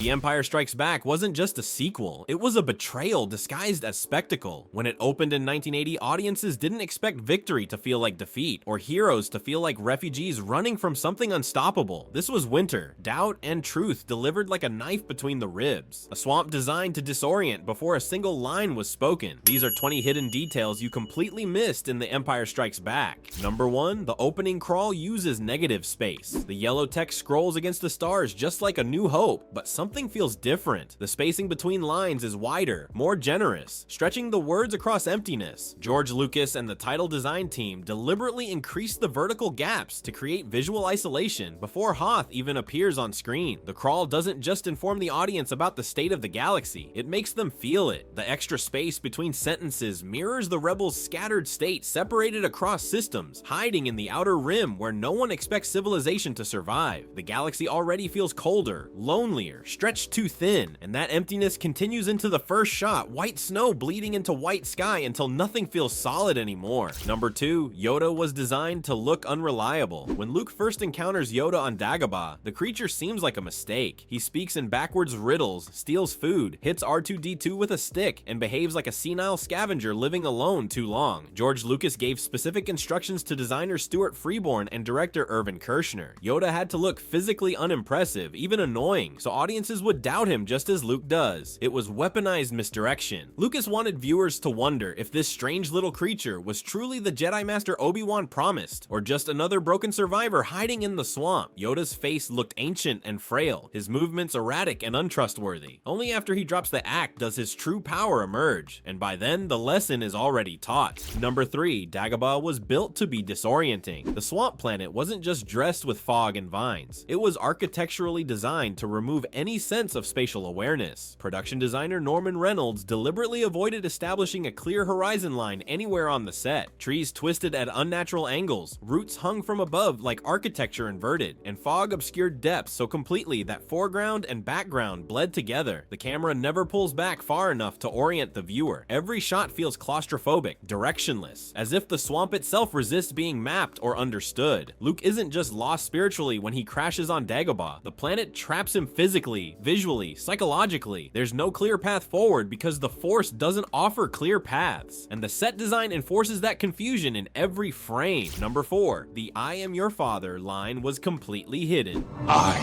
The Empire Strikes Back wasn't just a sequel, it was a betrayal disguised as spectacle. When it opened in 1980, audiences didn't expect victory to feel like defeat, or heroes to feel like refugees running from something unstoppable. This was winter, doubt and truth delivered like a knife between the ribs. A swamp designed to disorient before a single line was spoken. These are 20 hidden details you completely missed in The Empire Strikes Back. Number 1, the opening crawl uses negative space. The yellow text scrolls against the stars just like A New Hope, but something feels different. The spacing between lines is wider, more generous, stretching the words across emptiness. George Lucas and the title design team deliberately increased the vertical gaps to create visual isolation before Hoth even appears on screen. The crawl doesn't just inform the audience about the state of the galaxy, it makes them feel it. The extra space between sentences mirrors the rebels' scattered state, separated across systems, hiding in the outer rim where no one expects civilization to survive. The galaxy already feels colder, lonelier, stretched too thin, and that emptiness continues into the first shot, white snow bleeding into white sky until nothing feels solid anymore. Number 2, Yoda was designed to look unreliable. When Luke first encounters Yoda on Dagobah, the creature seems like a mistake. He speaks in backwards riddles, steals food, hits R2-D2 with a stick, and behaves like a senile scavenger living alone too long. George Lucas gave specific instructions to designer Stuart Freeborn and director Irvin Kershner. Yoda had to look physically unimpressive, even annoying, so audiences would doubt him just as Luke does. It was weaponized misdirection. Lucas wanted viewers to wonder if this strange little creature was truly the Jedi Master Obi-Wan promised, or just another broken survivor hiding in the swamp. Yoda's face looked ancient and frail, his movements erratic and untrustworthy. Only after he drops the act does his true power emerge, and by then the lesson is already taught. Number 3, Dagobah was built to be disorienting. The swamp planet wasn't just dressed with fog and vines, it was architecturally designed to remove any sense of spatial awareness. Production designer Norman Reynolds deliberately avoided establishing a clear horizon line anywhere on the set. Trees twisted at unnatural angles, roots hung from above like architecture inverted, and fog obscured depths so completely that foreground and background bled together. The camera never pulls back far enough to orient the viewer. Every shot feels claustrophobic, directionless, as if the swamp itself resists being mapped or understood. Luke isn't just lost spiritually when he crashes on Dagobah. The planet traps him physically, visually, psychologically. There's no clear path forward because the Force doesn't offer clear paths, and the set design enforces that confusion in every frame. Number 4, the "I am your father" line was completely hidden. I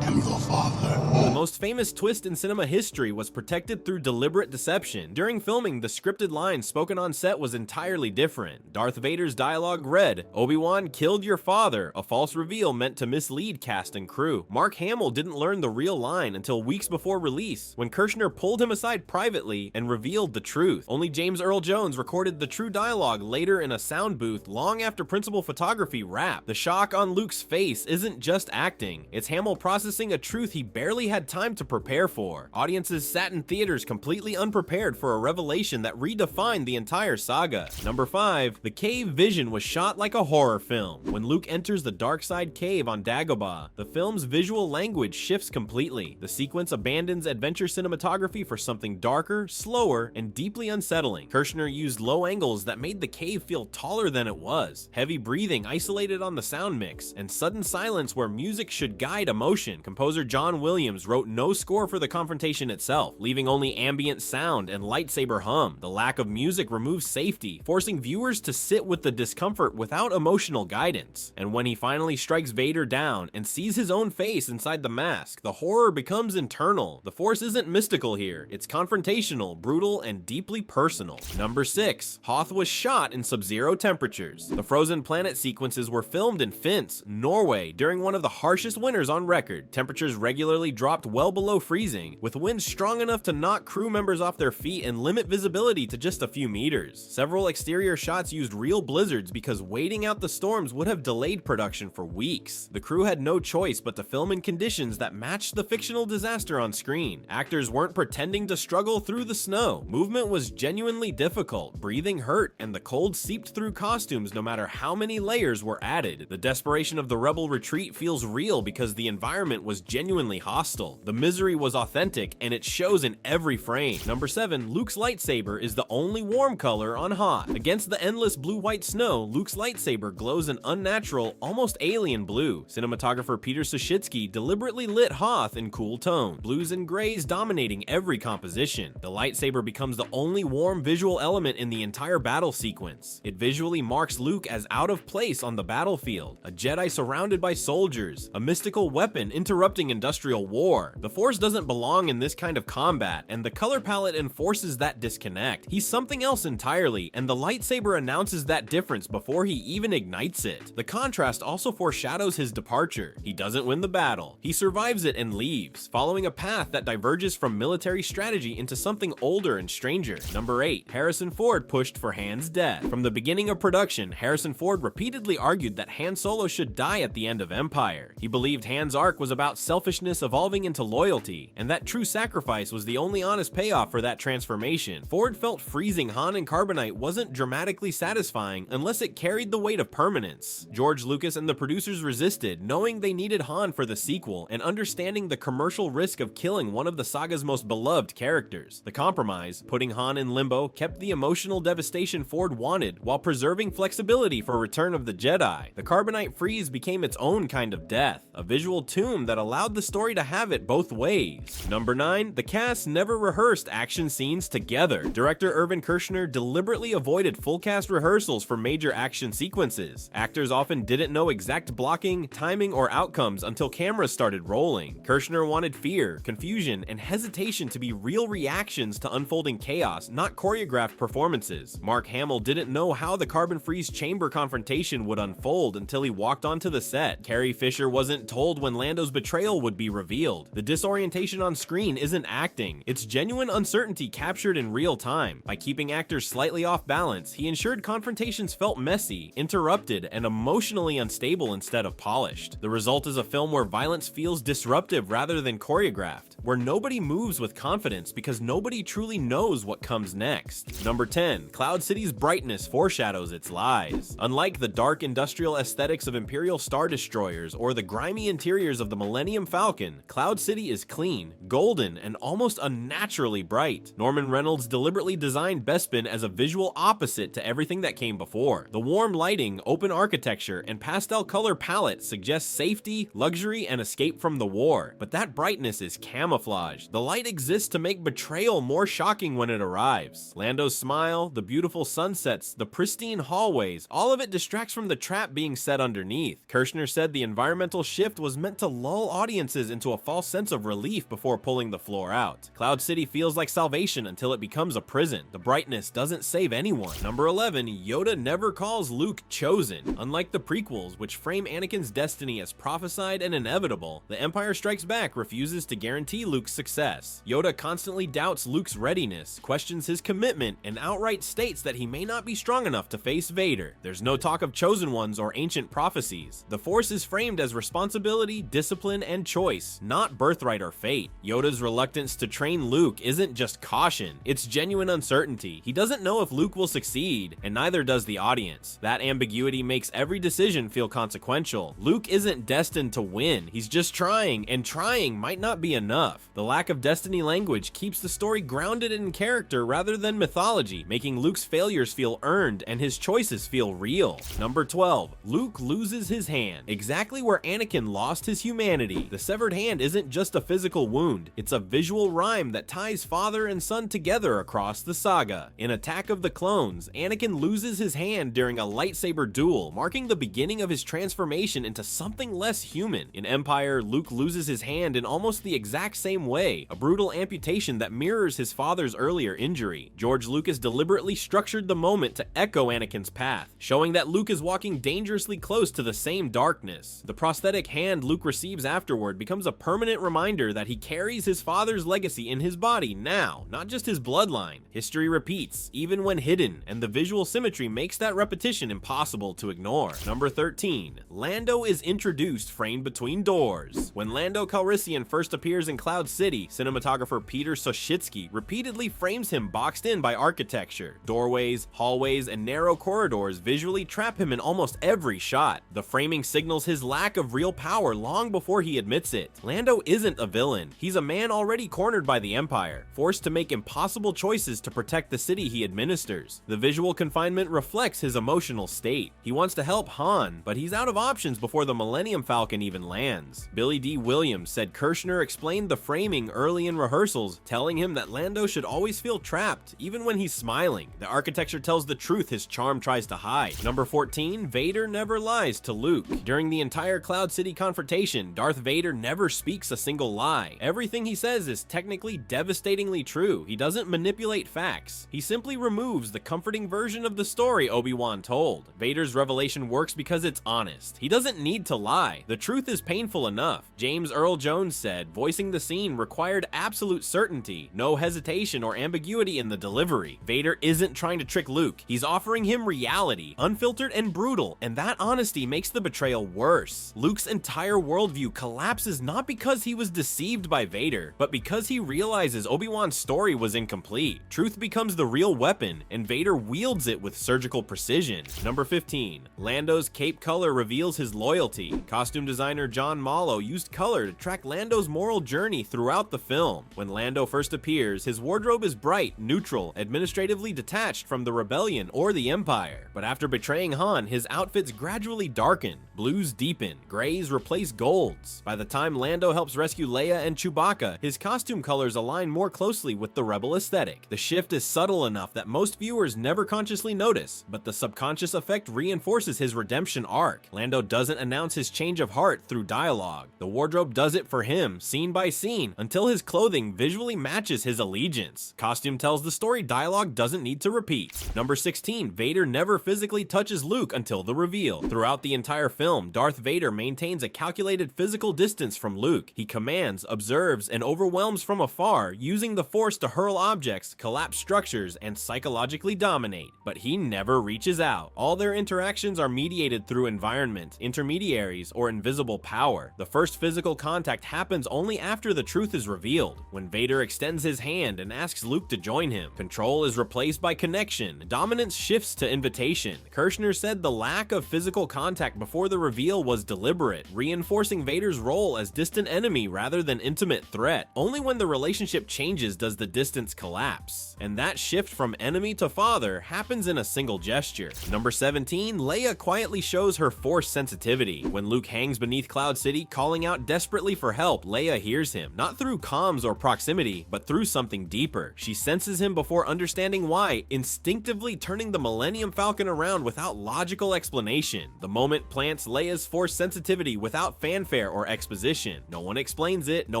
am your father. The most famous twist in cinema history was protected through deliberate deception. During filming, the scripted line spoken on set was entirely different. Darth Vader's dialogue read, "Obi-Wan killed your father," a false reveal meant to mislead cast and crew. Mark Hamill didn't learn the real line until weeks before release, when Kershner pulled him aside privately and revealed the truth. Only James Earl Jones recorded the true dialogue later in a sound booth long after principal photography wrapped. The shock on Luke's face isn't just acting, it's Hamill processing a truth he barely had time to prepare for. Audiences sat in theaters completely unprepared for a revelation that redefined the entire saga. Number 5, the cave vision was shot like a horror film. When Luke enters the dark side cave on Dagobah, the film's visual language shifts completely. The sequence abandons adventure cinematography for something darker, slower, and deeply unsettling. Kershner used low angles that made the cave feel taller than it was, heavy breathing isolated on the sound mix, and sudden silence where music should guide emotion. Composer John Williams wrote no score for the confrontation itself, leaving only ambient sound and lightsaber hum. The lack of music removes safety, forcing viewers to sit with the discomfort without emotional guidance. And when he finally strikes Vader down and sees his own face inside the mask, the horror becomes internal. The Force isn't mystical here, it's confrontational, brutal, and deeply personal. Number 6, Hoth was shot in sub-zero temperatures. The frozen planet sequences were filmed in Finse, Norway, during one of the harshest winters on record. Temperatures regularly dropped well below freezing, with winds strong enough to knock crew members off their feet and limit visibility to just a few meters. Several exterior shots used real blizzards because waiting out the storms would have delayed production for weeks. The crew had no choice but to film in conditions that matched the fictional disaster on screen. Actors weren't pretending to struggle through the snow. Movement was genuinely difficult, breathing hurt, and the cold seeped through costumes no matter how many layers were added. The desperation of the rebel retreat feels real because the environment was genuinely hostile. real. The misery was authentic, and it shows in every frame. Number 7, Luke's lightsaber is the only warm color on Hoth. Against the endless blue-white snow, Luke's lightsaber glows an unnatural, almost alien blue. Cinematographer Peter Soshitsky deliberately lit Hoth in cool tone, blues and grays dominating every composition. The lightsaber becomes the only warm visual element in the entire battle sequence. It visually marks Luke as out of place on the battlefield, a Jedi surrounded by soldiers, a mystical weapon interrupting industrial war. The Force doesn't belong in this kind of combat, and the color palette enforces that disconnect. He's something else entirely, and the lightsaber announces that difference before he even ignites it. The contrast also foreshadows his departure. He doesn't win the battle. He survives it and leaves, following a path that diverges from military strategy into something older and stranger. Number 8, Harrison Ford pushed for Han's death. From the beginning of production, Harrison Ford repeatedly argued that Han Solo should die at the end of Empire. He believed Han's arc was about selfishness evolving into loyalty, and that true sacrifice was the only honest payoff for that transformation. Ford felt freezing Han in carbonite wasn't dramatically satisfying unless it carried the weight of permanence. George Lucas and the producers resisted, knowing they needed Han for the sequel and understanding the commercial risk of killing one of the saga's most beloved characters. The compromise, putting Han in limbo, kept the emotional devastation Ford wanted while preserving flexibility for Return of the Jedi. The carbonite freeze became its own kind of death, a visual tomb that allowed the story to have it both ways. Number 9, the cast never rehearsed action scenes together. Director Irvin Kershner deliberately avoided full cast rehearsals for major action sequences. Actors often didn't know exact blocking, timing, or outcomes until cameras started rolling. Kershner wanted fear, confusion, and hesitation to be real reactions to unfolding chaos, not choreographed performances. Mark Hamill didn't know how the carbon freeze chamber confrontation would unfold until he walked onto the set. Carrie Fisher wasn't told when Lando's betrayal would be revealed. The disorientation on screen isn't acting, it's genuine uncertainty captured in real time. By keeping actors slightly off balance, he ensured confrontations felt messy, interrupted, and emotionally unstable instead of polished. The result is a film where violence feels disruptive rather than choreographed, where nobody moves with confidence because nobody truly knows what comes next. Number 10, Cloud City's brightness foreshadows its lies. Unlike the dark industrial aesthetics of Imperial Star Destroyers or the grimy interiors of the Millennium Falcon, Cloud City is clean, golden, and almost unnaturally bright. Norman Reynolds deliberately designed Bespin as a visual opposite to everything that came before. The warm lighting, open architecture, and pastel color palette suggest safety, luxury, and escape from the war, but that brightness is camouflage. The light exists to make betrayal more shocking when it arrives. Lando's smile, the beautiful sunsets, the pristine hallways, all of it distracts from the trap being set underneath. Kershner said the environmental shift was meant to lull audiences into a false sense of relief before pulling the floor out. Cloud City feels like salvation until it becomes a prison. The brightness doesn't save anyone. Number 11, Yoda never calls Luke chosen. Unlike the prequels, which frame Anakin's destiny as prophesied and inevitable, The Empire Strikes Back refuses to guarantee Luke's success. Yoda constantly doubts Luke's readiness, questions his commitment, and outright states that he may not be strong enough to face Vader. There's no talk of chosen ones or ancient prophecies. The Force is framed as responsibility, discipline, and choice, not birthright or fate. Yoda's reluctance to train Luke isn't just caution, it's genuine uncertainty. He doesn't know if Luke will succeed, and neither does the audience. That ambiguity makes every decision feel consequential. Luke isn't destined to win, he's just trying, and trying might not be enough. The lack of destiny language keeps the story grounded in character rather than mythology, making Luke's failures feel earned and his choices feel real. Number 12, Luke loses his hand, exactly where Anakin lost his humanity. The severed hand isn't just a physical wound, it's a visual rhyme that ties father and son together across the saga. In Attack of the Clones, Anakin loses his hand during a lightsaber duel, marking the beginning of his transformation into something less human. In Empire, Luke loses his hand in almost the exact same way, a brutal amputation that mirrors his father's earlier injury. George Lucas deliberately structured the moment to echo Anakin's path, showing that Luke is walking dangerously close to the same darkness. The prosthetic hand Luke receives afterward becomes a permanent reminder that he carries his father's legacy in his body now, not just his bloodline. History repeats, even when hidden, and the visual symmetry makes that repetition impossible to ignore. Number 13, Lando is introduced framed between doors. When Lando Calrissian first appears in Cloud City, cinematographer Peter Soshitsky repeatedly frames him boxed in by architecture. Doorways, hallways, and narrow corridors visually trap him in almost every shot. The framing signals his lack of real power long before he admits it. Lando Lando isn't a villain. He's a man already cornered by the Empire, forced to make impossible choices to protect the city he administers. The visual confinement reflects his emotional state. He wants to help Han, but he's out of options before the Millennium Falcon even lands. Billy D. Williams said Kershner explained the framing early in rehearsals, telling him that Lando should always feel trapped, even when he's smiling. The architecture tells the truth his charm tries to hide. Number 14, Vader never lies to Luke. During the entire Cloud City confrontation, Darth Vader never speaks a single lie. Everything he says is technically devastatingly true. He doesn't manipulate facts. He simply removes the comforting version of the story Obi-Wan told. Vader's revelation works because it's honest. He doesn't need to lie. The truth is painful enough. James Earl Jones said, voicing the scene required absolute certainty, no hesitation or ambiguity in the delivery. Vader isn't trying to trick Luke. He's offering him reality, unfiltered and brutal, and that honesty makes the betrayal worse. Luke's entire worldview collapses not because he was deceived by Vader, but because he realizes Obi-Wan's story was incomplete. Truth becomes the real weapon, and Vader wields it with surgical precision. Number 15, Lando's cape color reveals his loyalty. Costume designer John Mallow used color to track Lando's moral journey throughout the film. When Lando first appears, his wardrobe is bright, neutral, administratively detached from the rebellion or the Empire. But after betraying Han, his outfits gradually darken. Blues deepen, grays replace golds. By the time Lando helps rescue Leia and Chewbacca, his costume colors align more closely with the rebel aesthetic. The shift is subtle enough that most viewers never consciously notice, but the subconscious effect reinforces his redemption arc. Lando doesn't announce his change of heart through dialogue. The wardrobe does it for him, scene by scene, until his clothing visually matches his allegiance. Costume tells the story dialogue doesn't need to repeat. Number 16, Vader never physically touches Luke until the reveal. Throughout the entire film, Darth Vader maintains a calculated physical distance from Luke. He commands, observes, and overwhelms from afar, using the Force to hurl objects, collapse structures, and psychologically dominate. But he never reaches out. All their interactions are mediated through environment, intermediaries, or invisible power. The first physical contact happens only after the truth is revealed, when Vader extends his hand and asks Luke to join him. Control is replaced by connection. Dominance shifts to invitation. Kershner said the lack of physical contact before the reveal was deliberate, reinforcing Vader's role as distant enemy rather than intimate threat. Only when the relationship changes does the distance collapse. And that shift from enemy to father happens in a single gesture. Number 17, Leia quietly shows her Force sensitivity. When Luke hangs beneath Cloud City, calling out desperately for help, Leia hears him, not through comms or proximity, but through something deeper. She senses him before understanding why, instinctively turning the Millennium Falcon around without logical explanation. The moment plants Leia's Force sensitivity without fanfare or exposition. No one explains it, no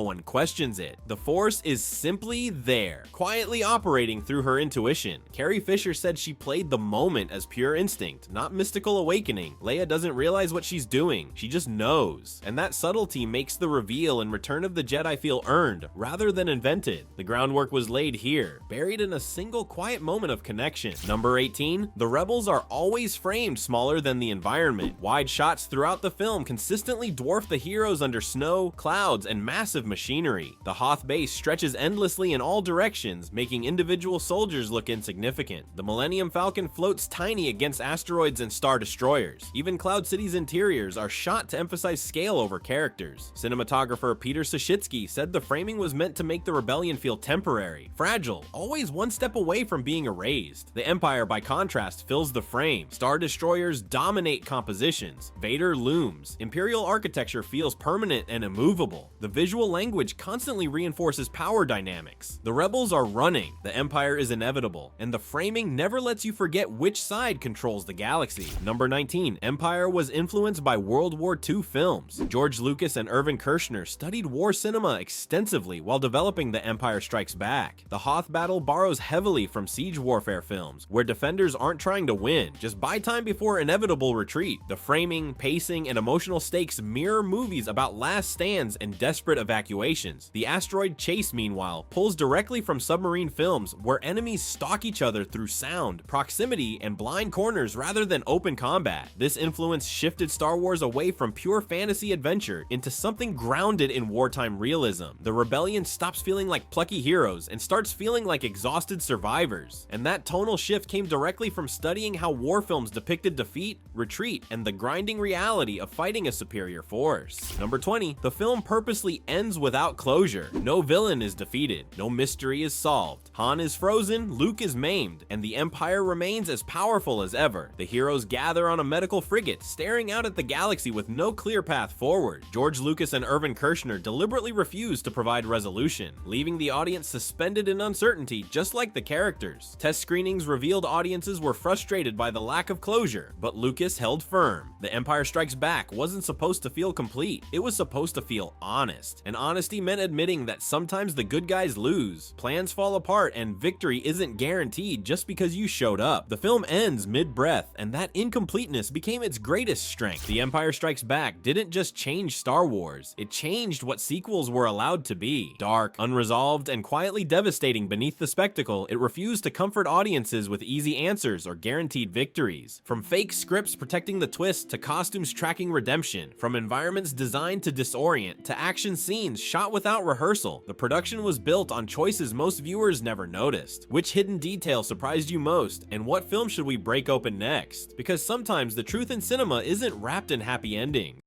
one questions it. The Force is simply there, quietly operating through her intuition. Carrie Fisher said she played the moment as pure instinct, not mystical awakening. Leia doesn't realize what she's doing, she just knows. And that subtlety makes the reveal in Return of the Jedi feel earned, rather than invented. The groundwork was laid here, buried in a single quiet moment of connection. Number 18, the rebels are always framed smaller than the environment. Wide shots throughout the film consistently dwarf the heroes under snow, clouds, and massive machinery. The Hoth base stretches endlessly in all directions, making individual soldiers look insignificant. The Millennium Falcon floats tiny against asteroids and star destroyers. Even Cloud City's interiors are shot to emphasize scale over characters. Cinematographer Peter Sashitsky said the framing was meant to make the rebellion feel temporary, fragile, always one step away from being erased. The Empire, by contrast, fills the frame. Star destroyers dominate compositions. Vader looms. Imperial architecture feels permanent and immovable. The visual language constantly reinforces power dynamics. The rebels are running. The Empire is inevitable, and the framing never lets you forget which side controls the galaxy. Number 19, Empire was influenced by World War II films. George Lucas and Irvin Kershner studied war cinema extensively while developing The Empire Strikes Back. The Hoth battle borrows heavily from siege warfare films, where defenders aren't trying to win, just buy time before inevitable retreat. The framing, pacing, and emotional stakes mirror movies about last stands and desperate evacuations. The asteroid chase, meanwhile, pulls directly from submarine films, where enemies stalk each other through sound, proximity, and blind corners rather than open combat. This influence shifted Star Wars away from pure fantasy adventure into something grounded in wartime realism. The rebellion stops feeling like plucky heroes and starts feeling like exhausted survivors. And that tonal shift came directly from studying how war films depicted defeat, retreat, and the grinding reality of fighting a superior force. Number 20, the film purposely ends without closure. No villain is defeated, no mystery is solved. Han is frozen, Luke is maimed, and the Empire remains as powerful as ever. The heroes gather on a medical frigate, staring out at the galaxy with no clear path forward. George Lucas and Irvin Kershner deliberately refused to provide resolution, leaving the audience suspended in uncertainty just like the characters. Test screenings revealed audiences were frustrated by the lack of closure, but Lucas held firm. The Empire Strikes Back wasn't supposed to feel complete, it was supposed to feel honest. And honesty meant admitting that sometimes the good guys lose, plans fall apart, and victory isn't guaranteed just because you showed up. The film ends mid-breath, and that incompleteness became its greatest strength. The Empire Strikes Back didn't just change Star Wars, it changed what sequels were allowed to be. Dark, unresolved, and quietly devastating beneath the spectacle, it refused to comfort audiences with easy answers or guaranteed victories. From fake scripts protecting the twist to costumes tracking redemption, from environments designed to disorient to action scenes shot without rehearsal, the production was built on choices most viewers never noticed. Which hidden detail surprised you most, and what film should we break open next? Because sometimes the truth in cinema isn't wrapped in happy endings.